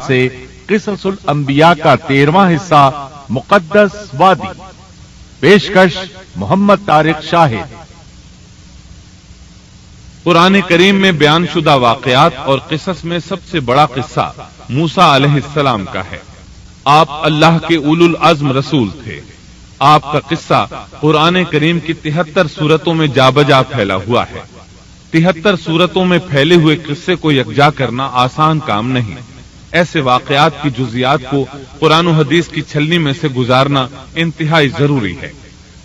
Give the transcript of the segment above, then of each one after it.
سے قصص الانبیاء کا 13واں حصہ مقدس وادی، پیشکش محمد طارق شاہد۔ قرآن کریم میں بیان شدہ واقعات اور قصص میں سب سے بڑا قصہ موسیٰ علیہ السلام کا ہے۔ آپ اللہ کے اولو العزم رسول تھے۔ آپ کا قصہ قرآن کریم کی 73 سورتوں میں جا بجا پھیلا ہوا ہے۔ 73 سورتوں میں پھیلے ہوئے قصے کو یکجا کرنا آسان کام نہیں۔ ایسے واقعات کی جزیات کو قرآن و حدیث کی چھلنی میں سے گزارنا انتہائی ضروری ہے،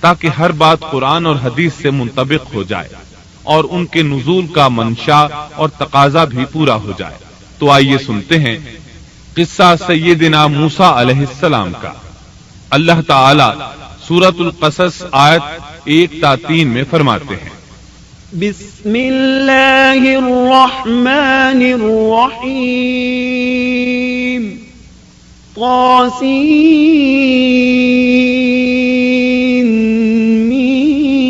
تاکہ ہر بات قرآن اور حدیث سے منطبق ہو جائے اور ان کے نزول کا منشا اور تقاضا بھی پورا ہو جائے۔ تو آئیے سنتے ہیں قصہ سیدنا موسیٰ علیہ السلام کا۔ اللہ تعالی سورۃ القصص آیت 1 تا 3 میں فرماتے ہیں، بسم اللہ الرحمن الرحیم، طاسین میم،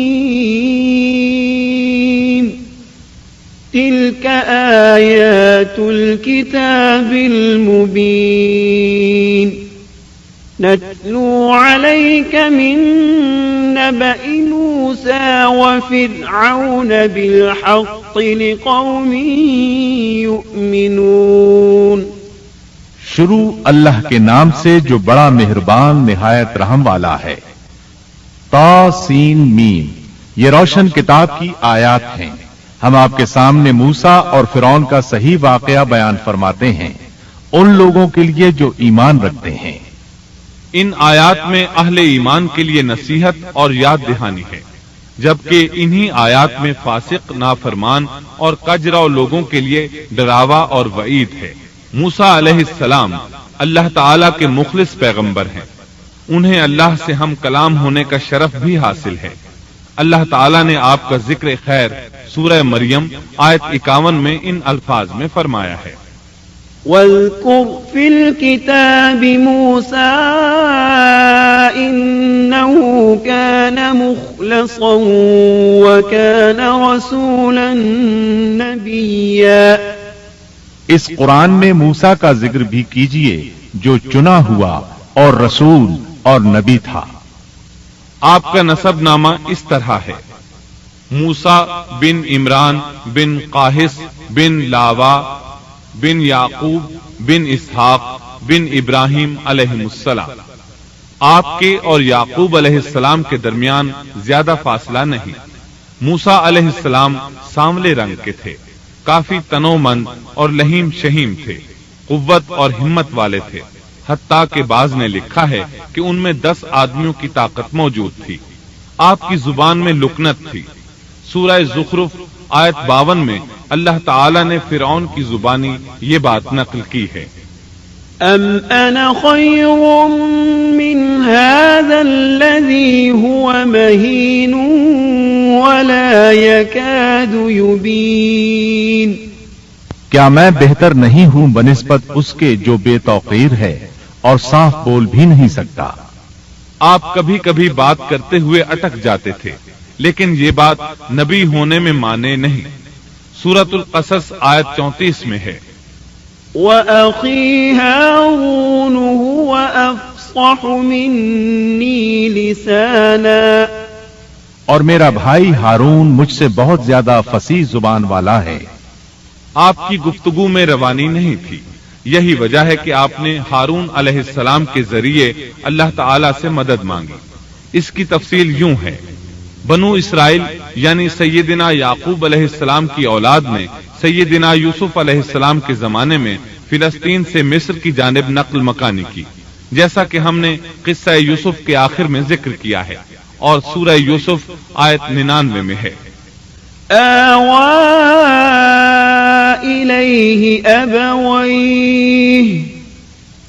تلک آیات الکتاب المبین، نتلو علیک من نبأ موسیٰ وفرعون بالحق لقوم یؤمنون۔ شروع اللہ کے نام سے جو بڑا مہربان نہایت رحم والا ہے۔ طاسین میم، یہ روشن کتاب کی آیات ہیں۔ ہم آپ کے سامنے موسیٰ اور فرعون کا صحیح واقعہ بیان فرماتے ہیں ان لوگوں کے لیے جو ایمان رکھتے ہیں۔ ان آیات میں اہل ایمان کے لیے نصیحت اور یاد دہانی ہے، جبکہ انہی آیات میں فاسق، نافرمان اور کجرا لوگوں کے لیے ڈراوا اور وعید ہے۔ موسیٰ علیہ السلام اللہ تعالی کے مخلص پیغمبر ہیں۔ انہیں اللہ سے ہم کلام ہونے کا شرف بھی حاصل ہے۔ اللہ تعالی نے آپ کا ذکر خیر سورہ مریم آیت 51 میں ان الفاظ میں فرمایا ہے، واذکر فی الکتاب موسیٰ انہ کان مخلصا وکان رسولا نبیا۔ اس قرآن میں موسیٰ کا ذکر بھی کیجئے جو چنا ہوا اور رسول اور نبی تھا۔ آپ کا نسب نامہ اس طرح ہے، موسیٰ بن عمران بن قاہس بن لاوا بن یعقوب بن اسحاق بن ابراہیم علیہ السلام۔ آپ کے اور یعقوب علیہ السلام کے درمیان زیادہ فاصلہ نہیں۔ موسیٰ علیہ السلام سانولے رنگ کے تھے، کافی تنو مند اور لہیم شہیم تھے، قوت اور ہمت والے تھے، حتیٰ کہ بعض نے لکھا ہے کہ ان میں 10 آدمیوں کی طاقت موجود تھی۔ آپ کی زبان میں لکنت تھی۔ سورہ زخرف آیت 52 میں اللہ تعالی نے فرعون کی زبانی یہ بات نقل کی ہے، ام انا خیر من هذا الذی هو مہین ولا یکاد یبین۔ کیا میں بہتر نہیں ہوں بنسبت اس کے جو بے توقیر ہے اور صاف بول بھی نہیں سکتا۔ آپ کبھی کبھی بات کرتے ہوئے اٹک جاتے تھے، لیکن یہ بات نبی ہونے میں مانے نہیں۔ سورۃ القصص آیت 34 میں ہے، وَأَخِي هَارُونُ هُوَ أَفْصَحُ مِنِّي لِسَانًا، اور میرا بھائی ہارون مجھ سے بہت زیادہ فصیح زبان والا ہے۔ آپ کی گفتگو میں روانی نہیں تھی، یہی وجہ ہے کہ آپ نے ہارون علیہ السلام کے ذریعے اللہ تعالی سے مدد مانگی۔ اس کی تفصیل یوں ہے، بنو اسرائیل یعنی سیدنا یعقوب علیہ السلام کی اولاد نے سیدنا یوسف علیہ السلام کے زمانے میں فلسطین سے مصر کی جانب نقل مکانی کی، جیسا کہ ہم نے قصہ یوسف کے آخر میں ذکر کیا ہے، اور سورہ یوسف آیت 99 میں ہے، آوى إليه أبويه،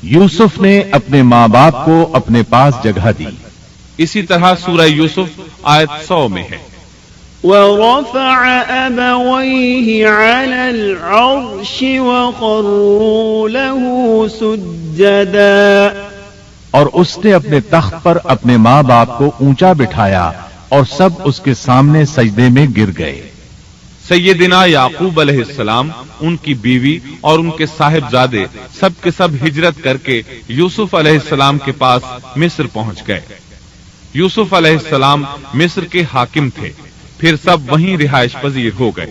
یوسف نے اپنے ماں باپ کو اپنے پاس جگہ دی۔ اسی طرح سورہ یوسف آیت 100 میں ہے، ورفع أبويه على العرش وخروا له سجدا، اور اس نے اپنے تخت پر اپنے ماں باپ کو اونچا بٹھایا اور سب اس کے سامنے سجدے میں گر گئے۔ سیدنا یعقوب علیہ السلام، ان کی بیوی اور ان کے صاحبزادے سب کے سب ہجرت کر کے یوسف علیہ السلام کے پاس مصر پہنچ گئے۔ یوسف علیہ السلام مصر کے حاکم تھے، پھر سب وہیں رہائش پذیر ہو گئے۔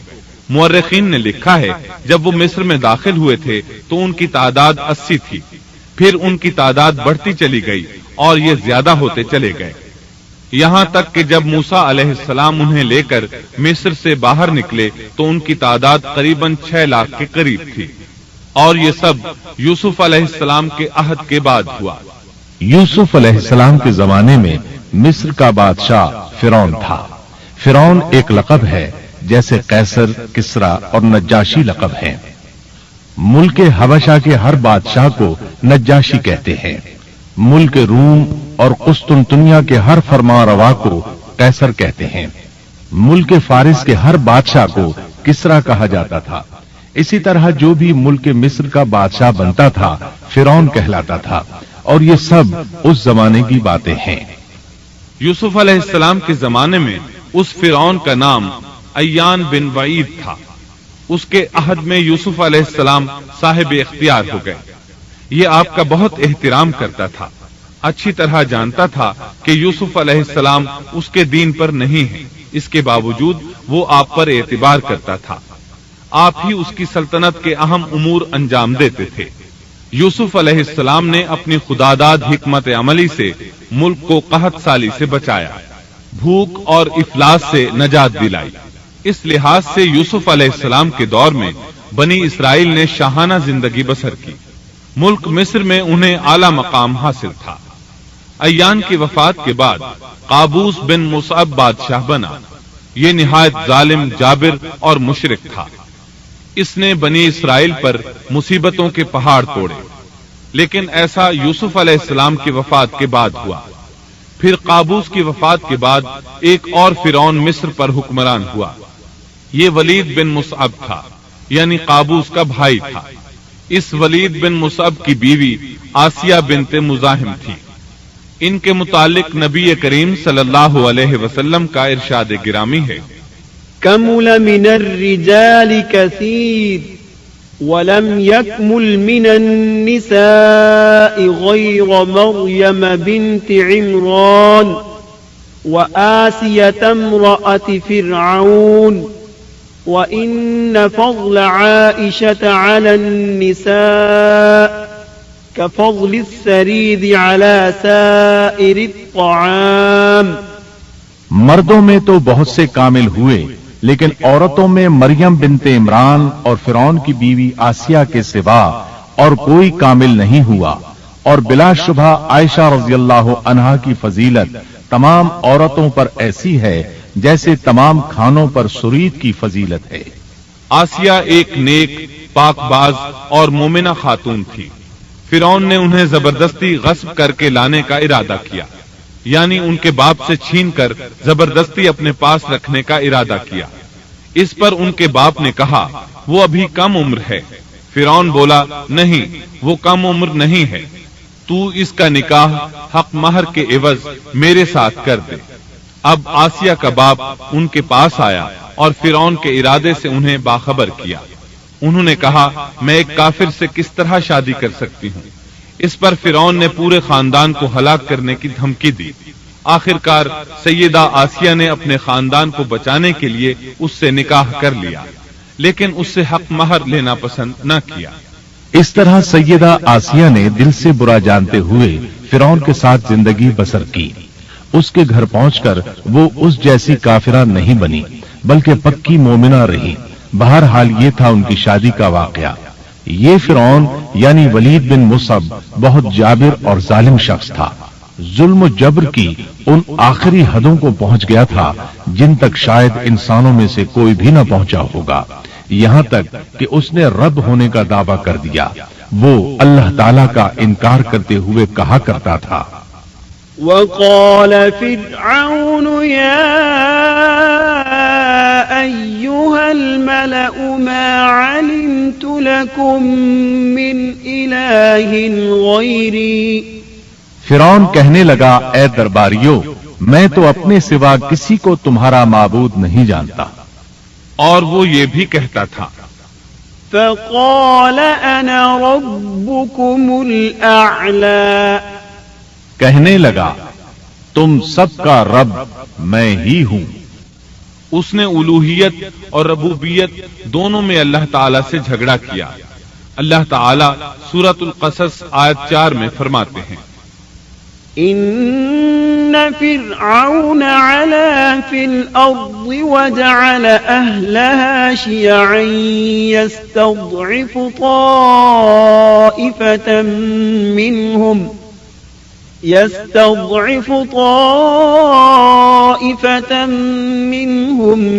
مورخین نے لکھا ہے جب وہ مصر میں داخل ہوئے تھے تو ان کی تعداد 80 تھی، پھر ان کی تعداد بڑھتی چلی گئی اور یہ زیادہ ہوتے چلے گئے، یہاں تک کہ جب موسیٰ علیہ السلام انہیں لے کر مصر سے باہر نکلے تو ان کی تعداد قریباً 6 لاکھ کے قریب تھی، اور یہ سب یوسف علیہ السلام کے عہد کے بعد ہوا۔ یوسف علیہ السلام کے زمانے میں مصر کا بادشاہ فرعون تھا۔ فرعون ایک لقب ہے جیسے قیصر، کسرا اور نجاشی لقب ہیں۔ ملک حبشہ کے ہر بادشاہ کو نجاشی کہتے ہیں۔ ملک روم اور قسطنطنیہ کے ہر فرمان روا کو قیصر کہتے ہیں۔ ملک فارس کے ہر بادشاہ کو کسرا کہا جاتا تھا۔ اسی طرح جو بھی ملک مصر کا بادشاہ بنتا تھا فرعون کہلاتا تھا، اور یہ سب اس زمانے کی باتیں ہیں۔ یوسف علیہ السلام کے زمانے میں اس فرعون کا نام ایان بن وعید تھا۔ اس کے عہد میں یوسف علیہ السلام صاحب اختیار ہو گئے۔ یہ آپ کا بہت احترام کرتا تھا، اچھی طرح جانتا تھا کہ یوسف علیہ السلام اس کے دین پر نہیں ہیں، اس کے باوجود وہ آپ پر اعتبار کرتا تھا۔ آپ ہی اس کی سلطنت کے اہم امور انجام دیتے تھے۔ یوسف علیہ السلام نے اپنی خداداد حکمت عملی سے ملک کو قحط سالی سے بچایا، بھوک اور افلاس سے نجات دلائی۔ اس لحاظ سے یوسف علیہ السلام کے دور میں بنی اسرائیل نے شاہانہ زندگی بسر کی۔ ملک مصر میں انہیں اعلی مقام حاصل تھا۔ ایان کی وفات کے بعد قابوس بن مصعب بادشاہ بنا۔ یہ نہایت ظالم، جابر اور مشرک تھا۔ اس نے بنی اسرائیل پر مصیبتوں کے پہاڑ توڑے، لیکن ایسا یوسف علیہ السلام کی وفات کے بعد ہوا۔ پھر قابوس کی وفات کے بعد ایک اور فرعون مصر پر حکمران ہوا۔ یہ ولید بن مصعب تھا، یعنی قابوس کا بھائی تھا۔ اس ولید بن مصعب کی بیوی آسیہ بنت مزاحم تھی۔ ان کے متعلق نبی کریم صلی اللہ علیہ وسلم کا ارشاد گرامی ہے، كمل من الرجال كثير ولم يكمل من النساء غير مريم بنت عمران وآسية امرأة فرعون وإن فضل عائشة على النساء كفضل السريد على سائر الطعام۔ مردوں میں تو بہت سے کامل ہوئے، لیکن عورتوں میں مریم بنت عمران اور فرعون کی بیوی آسیہ کے سوا اور کوئی کامل نہیں ہوا، اور بلا شبہ عائشہ رضی اللہ عنہا کی فضیلت تمام عورتوں پر ایسی ہے جیسے تمام کھانوں پر سرید کی فضیلت ہے۔ آسیہ ایک نیک، پاک باز اور مومنہ خاتون تھی۔ فرعون نے انہیں زبردستی غصب کر کے لانے کا ارادہ کیا، یعنی ان کے باپ سے چھین کر زبردستی اپنے پاس رکھنے کا ارادہ کیا۔ اس پر ان کے باپ نے کہا وہ ابھی کم عمر ہے۔ فرعون بولا نہیں، وہ کم عمر نہیں ہے، تو اس کا نکاح حق مہر کے عوض میرے ساتھ کر دے۔ اب آسیہ کا باپ ان کے پاس آیا اور فرعون کے ارادے سے انہیں باخبر کیا۔ انہوں نے کہا میں ایک کافر سے کس طرح شادی کر سکتی ہوں؟ اس پر فرعون نے پورے خاندان کو ہلاک کرنے کی دھمکی دی۔ آخرکار سیدہ آسیہ نے اپنے خاندان کو بچانے کے لیے اس سے نکاح کر لیا، لیکن اس سے حق مہر لینا پسند نہ کیا۔ اس طرح سیدہ آسیہ نے دل سے برا جانتے ہوئے فرعون کے ساتھ زندگی بسر کی۔ اس کے گھر پہنچ کر وہ اس جیسی کافرہ نہیں بنی، بلکہ پکی مومنہ رہی۔ بہرحال یہ تھا ان کی شادی کا واقعہ۔ یہ فرعون یعنی ولید بن مصعب بہت جابر اور ظالم شخص تھا۔ ظلم و جبر کی ان آخری حدوں کو پہنچ گیا تھا جن تک شاید انسانوں میں سے کوئی بھی نہ پہنچا ہوگا، یہاں تک کہ اس نے رب ہونے کا دعویٰ کر دیا۔ وہ اللہ تعالیٰ کا انکار کرتے ہوئے کہا کرتا تھا، وقال فرعون يا أيها الملأ ما علمت لكم من إله غيري۔ فرعون کہنے لگا اے درباریو، میں تو اپنے سوا کسی کو تمہارا معبود نہیں جانتا۔ اور وہ یہ بھی کہتا تھا فقال انا ربكم الاعلى، کہنے لگا تم سب کا رب میں ہی ہوں۔ اس نے الوہیت اور ربوبیت دونوں میں اللہ تعالی سے جھگڑا کیا۔ اللہ تعالی سورۃ القصص آیت 4 میں فرماتے ہیں ان فرعون علا فی الارض وجعل اہلها شیعا يستضعف طائفة منهم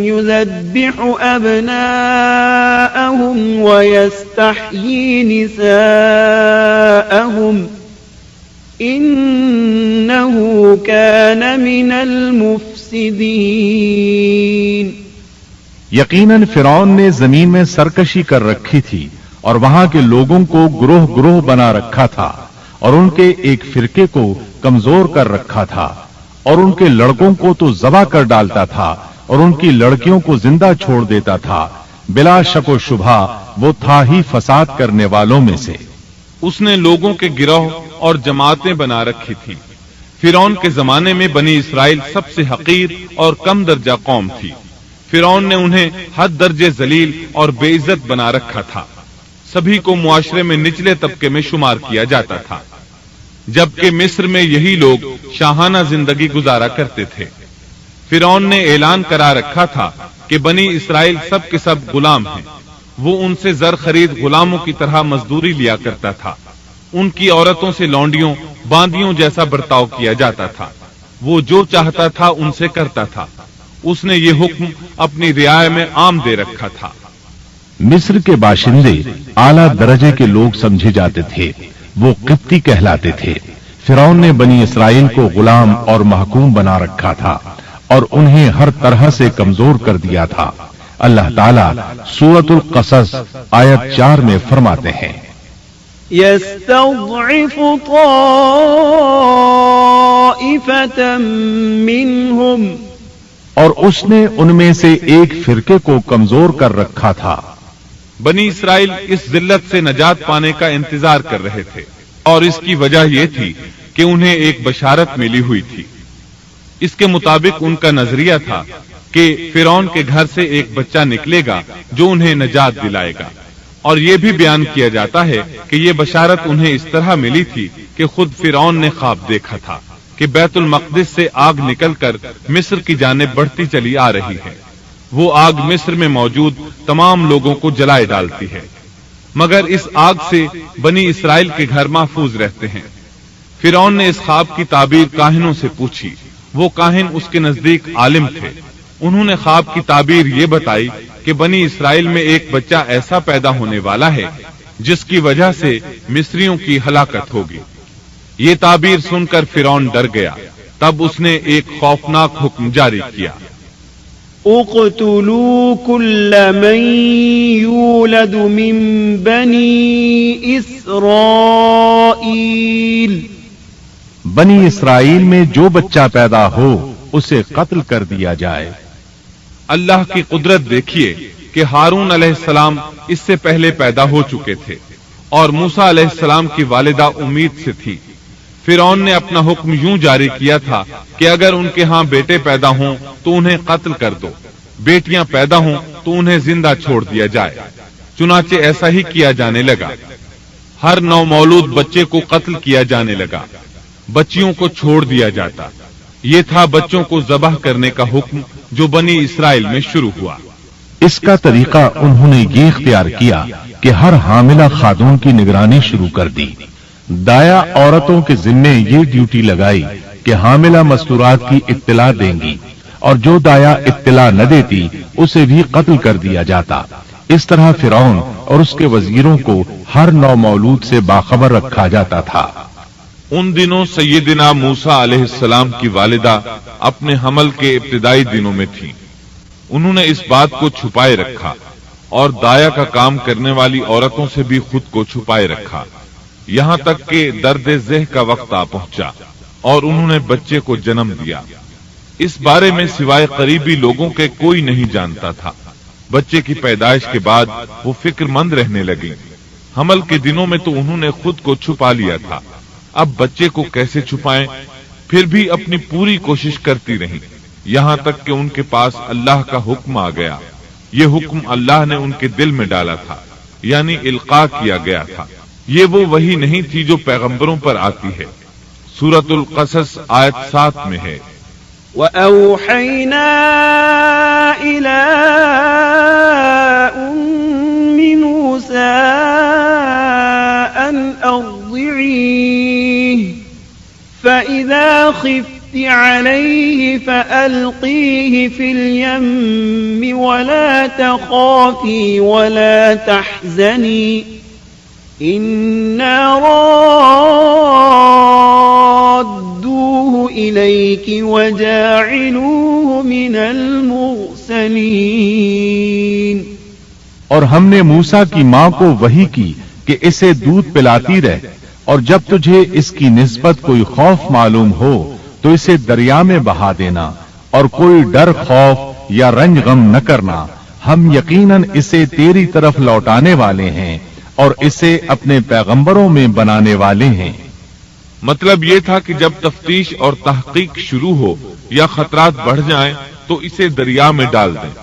يذبح أبناءهم ويستحيي نساءهم إنه كان من المفسدين۔ یقیناً فرعون نے زمین میں سرکشی کر رکھی تھی اور وہاں کے لوگوں کو گروہ گروہ بنا رکھا تھا اور ان کے ایک فرقے کو کمزور کر رکھا تھا اور ان کے لڑکوں کو تو ذبح کر ڈالتا تھا اور ان کی لڑکیوں کو زندہ چھوڑ دیتا تھا۔ بلا شک و شبہ وہ تھا ہی فساد کرنے والوں میں سے۔ اس نے لوگوں کے گروہ اور جماعتیں بنا رکھی تھی۔ فرعون کے زمانے میں بنی اسرائیل سب سے حقیر اور کم درجہ قوم تھی۔ فرعون نے انہیں حد درجے ذلیل اور بے عزت بنا رکھا تھا۔ سبھی کو معاشرے میں نچلے طبقے میں شمار کیا جاتا تھا، جبکہ مصر میں یہی لوگ شاہانہ زندگی گزارا کرتے تھے۔ فرعون نے اعلان کرا رکھا تھا کہ بنی اسرائیل سب کے سب غلام ہیں۔ وہ ان سے زر خرید غلاموں کی طرح مزدوری لیا کرتا تھا۔ ان کی عورتوں سے لونڈیوں باندیوں جیسا برتاؤ کیا جاتا تھا۔ وہ جو چاہتا تھا ان سے کرتا تھا۔ اس نے یہ حکم اپنی رعایا میں عام دے رکھا تھا۔ مصر کے باشندے اعلیٰ درجے کے لوگ سمجھے جاتے تھے، وہ قبطی کہلاتے تھے۔ فرعون نے بنی اسرائیل کو غلام اور محکوم بنا رکھا تھا اور انہیں ہر طرح سے کمزور کر دیا تھا۔ اللہ تعالیٰ سورۃ القصص آیت 4 میں فرماتے ہیں يستضعف طائفة منهم، اور اس نے ان میں سے ایک فرقے کو کمزور کر رکھا تھا۔ بنی اسرائیل اس ذلت سے نجات پانے کا انتظار کر رہے تھے اور اس کی وجہ یہ تھی کہ انہیں ایک بشارت ملی ہوئی تھی۔ اس کے مطابق ان کا نظریہ تھا کہ فرعون کے گھر سے ایک بچہ نکلے گا جو انہیں نجات دلائے گا، اور یہ بھی بیان کیا جاتا ہے کہ یہ بشارت انہیں اس طرح ملی تھی کہ خود فرعون نے خواب دیکھا تھا کہ بیت المقدس سے آگ نکل کر مصر کی جانب بڑھتی چلی آ رہی ہے۔ وہ آگ مصر میں موجود تمام لوگوں کو جلائے ڈالتی ہے، مگر اس آگ سے بنی اسرائیل کے گھر محفوظ رہتے ہیں۔ فرعون نے اس خواب کی تعبیر کاہنوں سے پوچھی۔ وہ کاہن اس کے نزدیک عالم تھے۔ انہوں نے خواب کی تعبیر یہ بتائی کہ بنی اسرائیل میں ایک بچہ ایسا پیدا ہونے والا ہے جس کی وجہ سے مصریوں کی ہلاکت ہوگی۔ یہ تعبیر سن کر فرعون ڈر گیا۔ تب اس نے ایک خوفناک حکم جاری کیا، اقتلوا كل من يولد من بني اسرائیل، بنی اسرائیل میں جو بچہ پیدا ہو اسے قتل کر دیا جائے۔ اللہ کی قدرت دیکھیے کہ ہارون علیہ السلام اس سے پہلے پیدا ہو چکے تھے اور موسیٰ علیہ السلام کی والدہ امید سے تھی۔ فرعون نے اپنا حکم یوں جاری کیا تھا کہ اگر ان کے ہاں بیٹے پیدا ہوں تو انہیں قتل کر دو، بیٹیاں پیدا ہوں تو انہیں زندہ چھوڑ دیا جائے۔ چنانچہ ایسا ہی کیا جانے لگا۔ ہر نومولود بچے کو قتل کیا جانے لگا، بچیوں کو چھوڑ دیا جاتا۔ یہ تھا بچوں کو ذبح کرنے کا حکم جو بنی اسرائیل میں شروع ہوا۔ اس کا طریقہ انہوں نے یہ اختیار کیا کہ ہر حاملہ خاتون کی نگرانی شروع کر دی۔ دایا عورتوں کے ذمے یہ ڈیوٹی لگائی کہ حاملہ مستورات کی اطلاع دیں گی، اور جو دایا اطلاع نہ دیتی اسے بھی قتل کر دیا جاتا۔ اس طرح فرعون اور اس کے وزیروں کو ہر نومولود سے باخبر رکھا جاتا تھا۔ ان دنوں سیدنا موسیٰ علیہ السلام کی والدہ اپنے حمل کے ابتدائی دنوں میں تھی۔ انہوں نے اس بات کو چھپائے رکھا اور دایا کا کام کرنے والی عورتوں سے بھی خود کو چھپائے رکھا، یہاں تک کہ درد ذہ کا وقت آ پہنچا اور انہوں نے بچے کو جنم دیا۔ اس بارے میں سوائے قریبی لوگوں کے کوئی نہیں جانتا تھا۔ بچے کی پیدائش کے بعد وہ فکر مند رہنے لگی۔ حمل کے دنوں میں تو انہوں نے خود کو چھپا لیا تھا، اب بچے کو کیسے چھپائیں؟ پھر بھی اپنی پوری کوشش کرتی رہیں، یہاں تک کہ ان کے پاس اللہ کا حکم آ گیا۔ یہ حکم اللہ نے ان کے دل میں ڈالا تھا، یعنی القاء کیا گیا تھا۔ یہ وہ وحی نہیں تھی جو پیغمبروں پر آتی ہے۔ سورۃ القصص آیت 7 میں ہے، وَأَوْحَيْنَا إِلَىٰ أُمِّ مُوسَىٰ أَنْ أَرْضِعِيهِ فَإِذَا خِفْتِ عَلَيْهِ فَأَلْقِيهِ فِي الْيَمِّ وَلَا تَخَافِي وَلَا تَحْزَنِي إِنَّا رَادُّوهُ إِلَيْكِ وَجَاعِلُوهُ مِنَ الْمُرْسَلِينَ۔ اور ہم نے موسیٰ کی ماں کو وحی کی کہ اسے دودھ پلاتی رہ، اور جب تجھے اس کی نسبت کوئی خوف معلوم ہو تو اسے دریا میں بہا دینا، اور کوئی ڈر خوف یا رنج غم نہ کرنا، ہم یقیناً اسے تیری طرف لوٹانے والے ہیں اور اسے اپنے پیغمبروں میں بنانے والے ہیں۔ مطلب یہ تھا کہ جب تفتیش اور تحقیق شروع ہو یا خطرات بڑھ جائیں تو اسے دریا میں ڈال دیں۔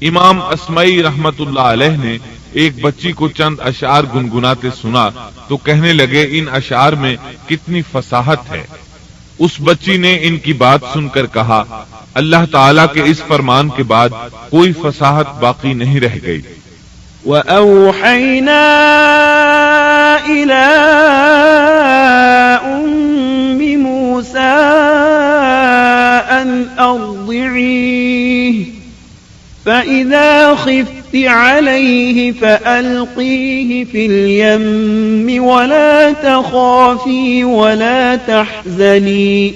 امام اسمعی رحمت اللہ علیہ نے ایک بچی کو چند اشعار گنگناتے سنا تو کہنے لگے ان اشعار میں کتنی فصاحت ہے۔ اس بچی نے ان کی بات سن کر کہا، اللہ تعالیٰ کے اس فرمان کے بعد کوئی فصاحت باقی نہیں رہ گئی۔ وَأَوْحَيْنَا إِلَىٰ أُمِّ مُوسَىٰ أَنْ أَرْضِعِيهِ فَإِذَا خِفْتِ عَلَيْهِ فَأَلْقِيهِ فِي الْيَمِّ وَلَا تَخَافِي وَلَا تَحْزَنِي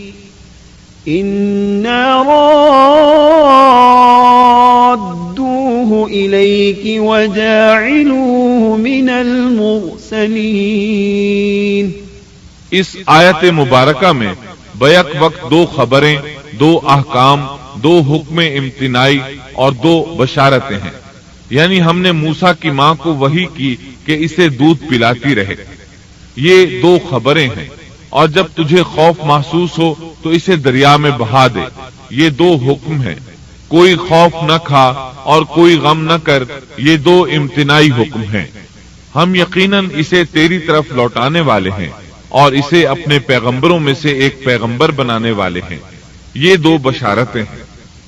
إِنَّا رَادُّوهُ إِلَيْكِ وَجَاعِلُوهُ مِنَ الْمُرْسَلِينَ۔ اس آیت مبارکہ میں بیک وقت دو خبریں، دو احکام، دو حکم امتناعی اور دو بشارتیں ہیں، یعنی ہم نے موسیٰ کی ماں کو وحی کی کہ اسے دودھ پلاتی رہے، یہ دو خبریں ہیں، اور جب تجھے خوف محسوس ہو تو اسے دریا میں بہا دے، یہ دو حکم ہیں۔ کوئی خوف نہ کھا اور کوئی غم نہ کر، یہ دو امتناعی حکم ہیں۔ ہم یقیناً اسے تیری طرف لوٹانے والے ہیں اور اسے اپنے پیغمبروں میں سے ایک پیغمبر بنانے والے ہیں، یہ دو بشارتیں ہیں۔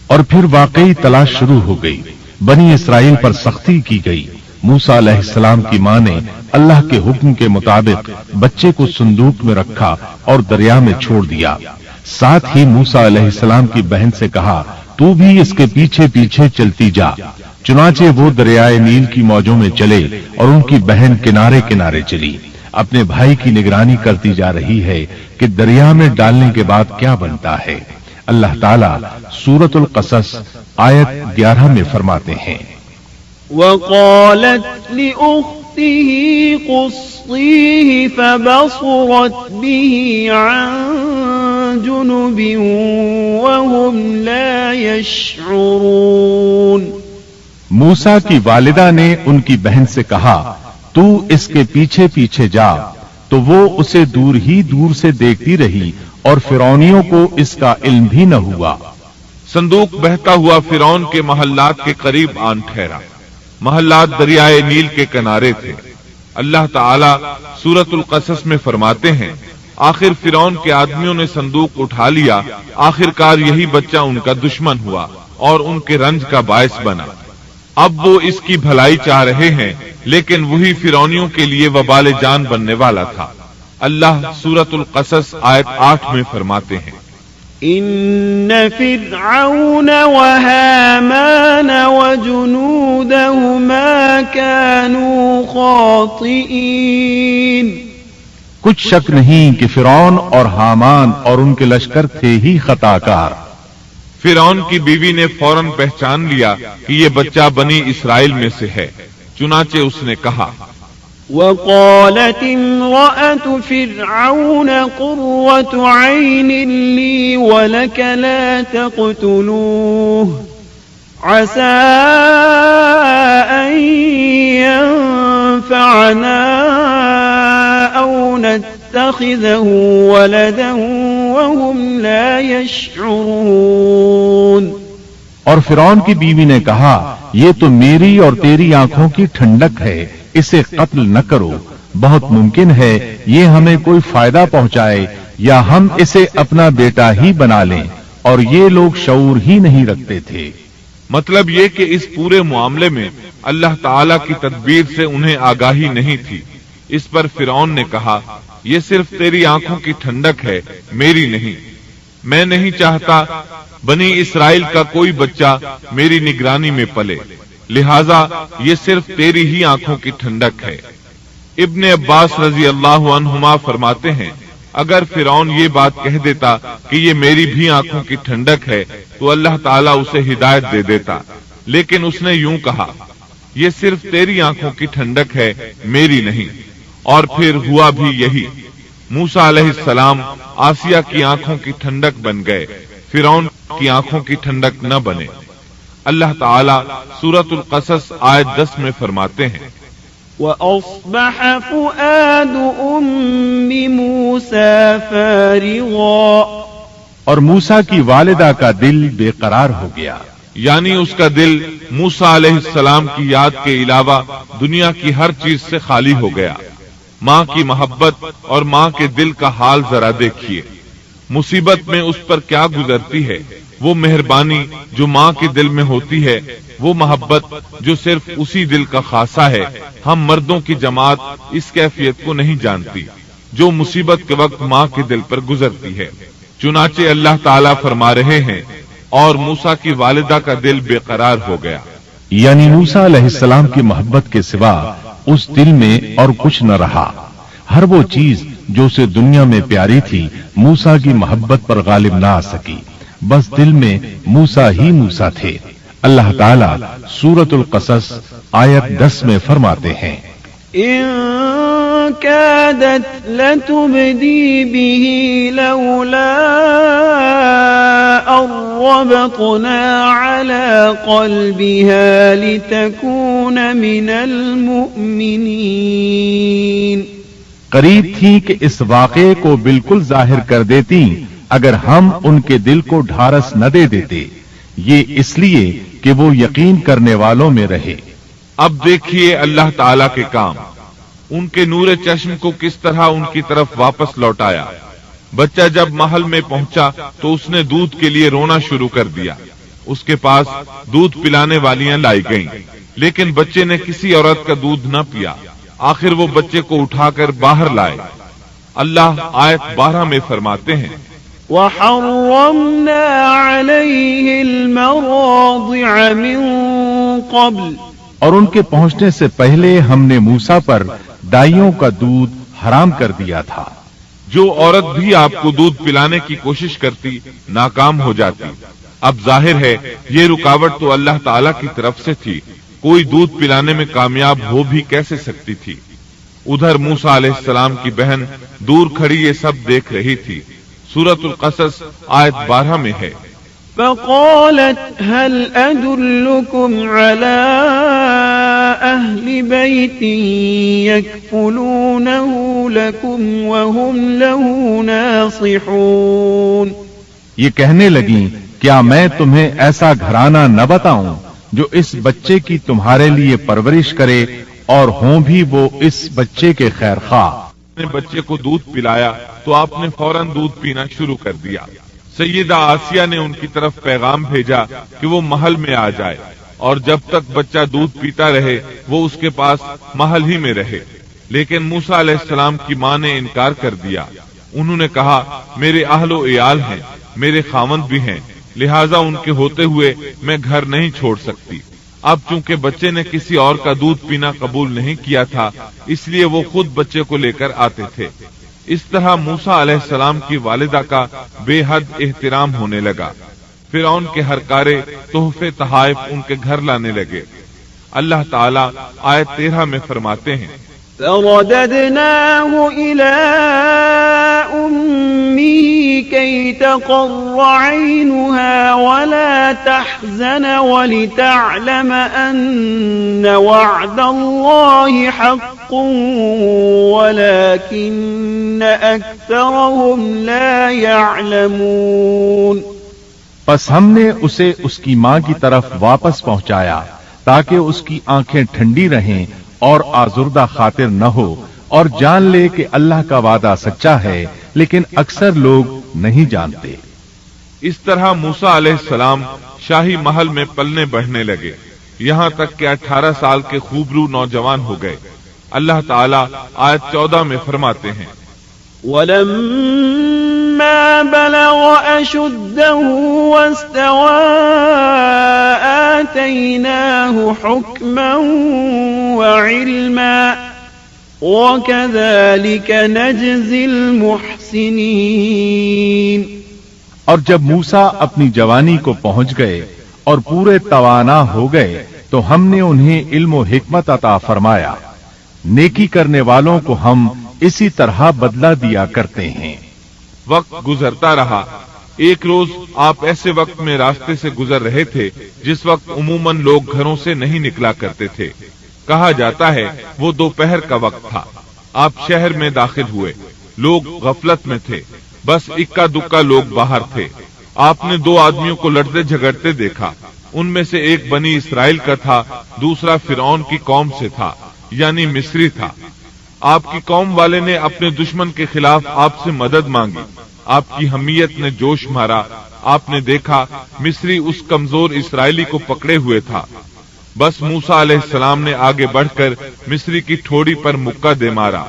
اور پھر واقعی تلاش شروع ہو گئی، بنی اسرائیل پر سختی کی گئی۔ موسیٰ علیہ السلام کی ماں نے اللہ کے حکم کے مطابق بچے کو صندوق میں رکھا اور دریا میں چھوڑ دیا۔ ساتھ ہی موسیٰ علیہ السلام کی بہن سے کہا، تو بھی اس کے پیچھے پیچھے چلتی جا۔ چنانچہ وہ دریائے نیل کی موجوں میں چلے اور ان کی بہن کنارے کنارے چلی، اپنے بھائی کی نگرانی کرتی جا رہی ہے کہ دریا میں ڈالنے کے بعد کیا بنتا ہے۔ اللہ تعالیٰ سورۃ القصص آیت 11 میں فرماتے ہیں، وَقَالَتْ لِأُخْتِهِ قُصِّيهِ فَبَصُرَتْ بِهِ عَن جُنُبٍ وَهُمْ لَا يَشْعُرُونَ۔ موسیٰ کی والدہ نے ان کی بہن سے کہا، تو اس کے پیچھے پیچھے جا، تو وہ اسے دور ہی دور سے دیکھتی رہی اور فرعونیوں کو اس کا علم بھی نہ ہوا۔ صندوق بہتا ہوا فرعون کے محلات کے قریب آن ٹھہرا۔ محلات دریائے نیل کے کنارے تھے۔ اللہ تعالی سورۃ القصص میں فرماتے ہیں، آخر فرعون کے آدمیوں نے صندوق اٹھا لیا، آخرکار یہی بچہ ان کا دشمن ہوا اور ان کے رنج کا باعث بنا۔ اب وہ اس کی بھلائی چاہ رہے ہیں، لیکن وہی فرعونیوں کے لیے وبال جان بننے والا تھا۔ اللہ سورۃ القصص آیت 8 میں فرماتے ہیں، إن فرعون وهامان وجنودهما كانوا خاطئين۔ کچھ شک نہیں کہ فرعون اور حامان اور ان کے لشکر تھے ہی خطا کار۔ فرعون کی بیوی نے فوراً پہچان لیا کہ یہ بچہ بنی اسرائیل میں سے ہے، چنانچہ اس نے کہا، وقالت امرأة فرعون قرة عين لي ولك لا تقتلوه عسى أن ينفعنا أو نتخذه ولدا وهم لا يشعرون۔ اور فرعون کی بیوی نے کہا یہ تو میری اور تیری آنکھوں کی ٹھنڈک ہے، اسے قتل نہ کرو، بہت ممکن ہے یہ ہمیں کوئی فائدہ پہنچائے یا ہم اسے اپنا بیٹا ہی بنا لیں، اور یہ لوگ شعور ہی نہیں رکھتے تھے۔ مطلب یہ کہ اس پورے معاملے میں اللہ تعالی کی تدبیر سے انہیں آگاہی نہیں تھی۔ اس پر فرعون نے کہا یہ صرف تیری آنکھوں کی ٹھنڈک ہے، میری نہیں۔ میں نہیں چاہتا بنی اسرائیل کا کوئی بچہ میری نگرانی میں پلے، لہذا یہ صرف تیری ہی آنکھوں کی ٹھنڈک ہے۔ ابن عباس رضی اللہ عنہما فرماتے ہیں اگر فرعون یہ بات کہہ دیتا کہ یہ میری بھی آنکھوں کی ٹھنڈک ہے تو اللہ تعالیٰ اسے ہدایت دے دیتا، لیکن اس نے یوں کہا یہ صرف تیری آنکھوں کی ٹھنڈک ہے، میری نہیں۔ اور پھر ہوا بھی یہی، موسیٰ علیہ السلام آسیہ کی آنکھوں کی ٹھنڈک بن گئے، فرعون کی آنکھوں کی ٹھنڈک نہ بنے۔ اللہ تعالیٰ سورۃ القصص آیت 10 میں فرماتے ہیں وَأَصْبَحَ فُؤَادُ أُمِّ مُوسَى فَارِغًا، اور موسیٰ کی والدہ کا دل بے قرار ہو گیا، یعنی اس کا دل موسیٰ علیہ السلام کی یاد کے علاوہ دنیا کی ہر چیز سے خالی ہو گیا۔ ماں کی محبت اور ماں کے دل کا حال ذرا دیکھیے، مصیبت میں اس پر کیا گزرتی ہے، وہ مہربانی جو ماں کے دل میں ہوتی ہے، وہ محبت جو صرف اسی دل کا خاصہ ہے، ہم مردوں کی جماعت اس کیفیت کو نہیں جانتی جو مصیبت کے وقت ماں کے دل پر گزرتی ہے۔ چنانچہ اللہ تعالیٰ فرما رہے ہیں اور موسیٰ کی والدہ کا دل بے قرار ہو گیا، یعنی موسیٰ علیہ السلام کی محبت کے سوا اس دل میں اور کچھ نہ رہا۔ ہر وہ چیز جو اسے دنیا میں پیاری تھی موسیٰ کی محبت پر غالب نہ آ سکی، بس دل میں موسیٰ ہی موسیٰ تھے۔ اللہ تعالیٰ سورۃ القصص آیت 10 میں فرماتے ہیں إن كادت لتبدي به لولا أن ربطنا على قلبها لتكون من المؤمنين۔ قریب تھی کہ اس واقعے کو بالکل ظاہر کر دیتی اگر ہم ان کے دل کو ڈھارس نہ دے دیتے، یہ اس لیے کہ وہ یقین کرنے والوں میں رہے۔ اب دیکھیے اللہ تعالیٰ کے کام، ان کے نور چشم کو کس طرح ان کی طرف واپس لوٹایا۔ بچہ جب محل میں پہنچا تو اس نے دودھ کے لیے رونا شروع کر دیا۔ اس کے پاس دودھ پلانے والیاں لائی گئیں، لیکن بچے نے کسی عورت کا دودھ نہ پیا۔ آخر وہ بچے کو اٹھا کر باہر لائے۔ اللہ آیت 12 میں فرماتے ہیں وَحَرَّمْنَا عَلَيْهِ الْمَرَاضِعَ مِن قَبْلُ، اور ان کے پہنچنے سے پہلے ہم نے موسیٰ پر دائیوں کا دودھ حرام کر دیا تھا۔ جو عورت بھی آپ کو دودھ پلانے کی کوشش کرتی ناکام ہو جاتی۔ اب ظاہر ہے یہ رکاوٹ تو اللہ تعالیٰ کی طرف سے تھی، کوئی دودھ پلانے میں کامیاب ہو بھی کیسے سکتی تھی۔ ادھر موسیٰ علیہ السلام کی بہن دور کھڑی یہ سب دیکھ رہی تھی۔ سورۃ القصص آیت 12 میں ہے فقالت هل أدلكم على أهل بيت يكفلونه لكم وهم له ناصحون، یہ کہنے لگیں کیا میں تمہیں ایسا گھرانہ نہ بتاؤں جو اس بچے کی تمہارے لیے پرورش کرے اور ہوں بھی وہ اس بچے کے خیر خواہ۔ نے بچے کو دودھ پلایا تو آپ نے فوراً دودھ پینا شروع کر دیا۔ سیدہ آسیہ نے ان کی طرف پیغام بھیجا کہ وہ محل میں آ جائے اور جب تک بچہ دودھ پیتا رہے وہ اس کے پاس محل ہی میں رہے، لیکن موسیٰ علیہ السلام کی ماں نے انکار کر دیا۔ انہوں نے کہا میرے اہل و عیال ہیں، میرے خاوند بھی ہیں، لہٰذا ان کے ہوتے ہوئے میں گھر نہیں چھوڑ سکتی۔ اب چونکہ بچے نے کسی اور کا دودھ پینا قبول نہیں کیا تھا اس لیے وہ خود بچے کو لے کر آتے تھے۔ اس طرح موسیٰ علیہ السلام کی والدہ کا بے حد احترام ہونے لگا۔ فرعون کے ہر کارے تحفے تحائف ان کے گھر لانے لگے۔ اللہ تعالیٰ آیت 13 میں فرماتے ہیں فرددناه إلى أمه كي تقر عينها ولا تحزن ولتعلم أن وعد الله حق ولكن أكثرهم لا يعلمون۔ پس ہم نے اسے اس کی ماں کی طرف واپس پہنچایا تاکہ اس کی آنکھیں ٹھنڈی رہیں اور آزردہ خاطر نہ ہو، اور جان لے کہ اللہ کا وعدہ سچا ہے لیکن اکثر لوگ نہیں جانتے۔ اس طرح موسیٰ علیہ السلام شاہی محل میں پلنے بڑھنے لگے، یہاں تک کہ 18 سال کے خوبرو نوجوان ہو گئے۔ اللہ تعالیٰ آیت 14 میں فرماتے ہیں، وَلَمَّا بَلَغَ أَشُدَّهُ وَاسْتَوَى آتَيْنَاهُ حُكْمًا وَعِلْمًا وَكَذَلِكَ نَجْزِي الْمُحْسِنِينَ۔ اور جب موسیٰ اپنی جوانی کو پہنچ گئے اور پورے توانا ہو گئے تو ہم نے انہیں علم و حکمت عطا فرمایا، نیکی کرنے والوں کو ہم اسی طرح بدلہ دیا کرتے ہیں۔ وقت گزرتا رہا، ایک روز آپ ایسے وقت میں راستے سے گزر رہے تھے جس وقت عموماً لوگ گھروں سے نہیں نکلا کرتے تھے۔ کہا جاتا ہے وہ دوپہر کا وقت تھا۔ آپ شہر میں داخل ہوئے، لوگ غفلت میں تھے، بس اکا دکا لوگ باہر تھے۔ آپ نے 2 آدمیوں کو لڑتے جھگڑتے دیکھا، ان میں سے ایک بنی اسرائیل کا تھا، دوسرا فرعون کی قوم سے تھا، یعنی مصری تھا۔ آپ کی قوم والے نے اپنے دشمن کے خلاف آپ سے مدد مانگی، آپ کی حمیت نے جوش مارا۔ آپ نے دیکھا مصری اس کمزور اسرائیلی کو پکڑے ہوئے تھا، بس موسیٰ علیہ السلام نے آگے بڑھ کر مصری کی ٹھوڑی پر مکہ دے مارا۔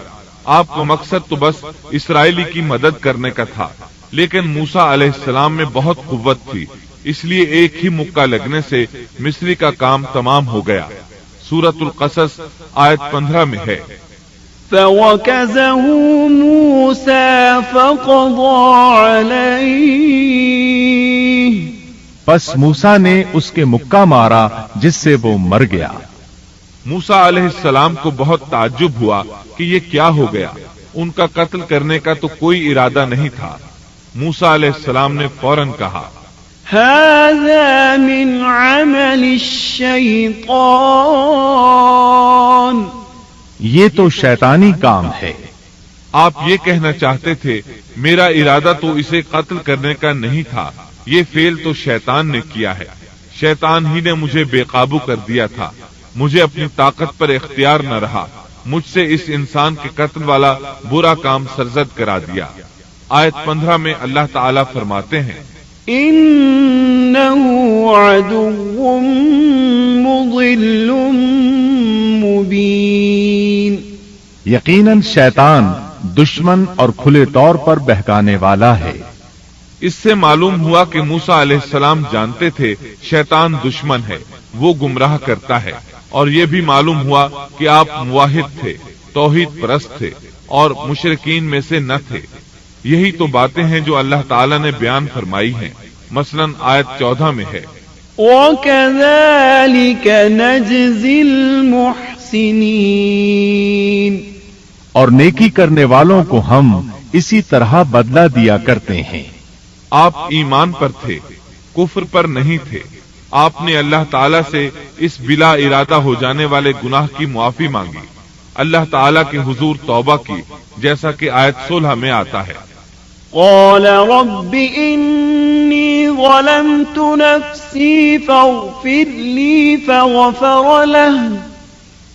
آپ کو مقصد تو بس اسرائیلی کی مدد کرنے کا تھا، لیکن موسیٰ علیہ السلام میں بہت قوت تھی، اس لیے ایک ہی مکہ لگنے سے مصری کا کام تمام ہو گیا۔ سورۃ القصص آیت 15 میں ہے، فَوَكَزَهُ مُوسَى فَقَضَى عَلَيْهِ، پس موسیٰ نے اس کے مکہ مارا جس سے وہ مر گیا۔ موسیٰ علیہ السلام کو بہت تعجب ہوا کہ یہ کیا ہو گیا، ان کا قتل کرنے کا تو کوئی ارادہ نہیں تھا۔ موسیٰ علیہ السلام نے فوراً کہا، هَذَا مِنْ عَمَلِ الشَّيْطَانِ، یہ تو شیطانی کام ہے۔ آپ یہ کہنا چاہتے تھے میرا ارادہ تو اسے قتل کرنے کا نہیں تھا، یہ فعل تو شیطان نے کیا ہے، شیطان ہی نے مجھے بے قابو کر دیا تھا، مجھے اپنی طاقت پر اختیار نہ رہا، مجھ سے اس انسان کے قتل والا برا کام سرزد کرا دیا۔ آیت 15 میں اللہ تعالیٰ فرماتے ہیں، إِنَّهُ عَدُوٌّ مُضِلٌّ مُبِينٌ، یقیناً شیطان دشمن اور کھلے طور پر بہکانے والا ہے۔ اس سے معلوم ہوا کہ موسیٰ علیہ السلام جانتے تھے شیطان دشمن ہے، وہ گمراہ کرتا ہے، اور یہ بھی معلوم ہوا کہ آپ موحد تھے، توحید پرست تھے اور مشرکین میں سے نہ تھے۔ یہی تو باتیں ہیں جو اللہ تعالیٰ نے بیان فرمائی ہیں، مثلاً آیت 14 میں ہے، وَكَذَلِكَ نَجْزِي الْمُحْسِنِينَ، اور نیکی کرنے والوں کو ہم اسی طرح بدلہ دیا کرتے ہیں۔ آپ ایمان پر تھے، کفر پر نہیں تھے۔ آپ نے اللہ تعالیٰ سے اس بلا ارادہ ہو جانے والے گناہ کی معافی مانگی، اللہ تعالیٰ کے حضور توبہ کی، جیسا کہ آیت 16 میں آتا ہے، قال رب إني ظلمت نفسي فاغفر لي فغفر له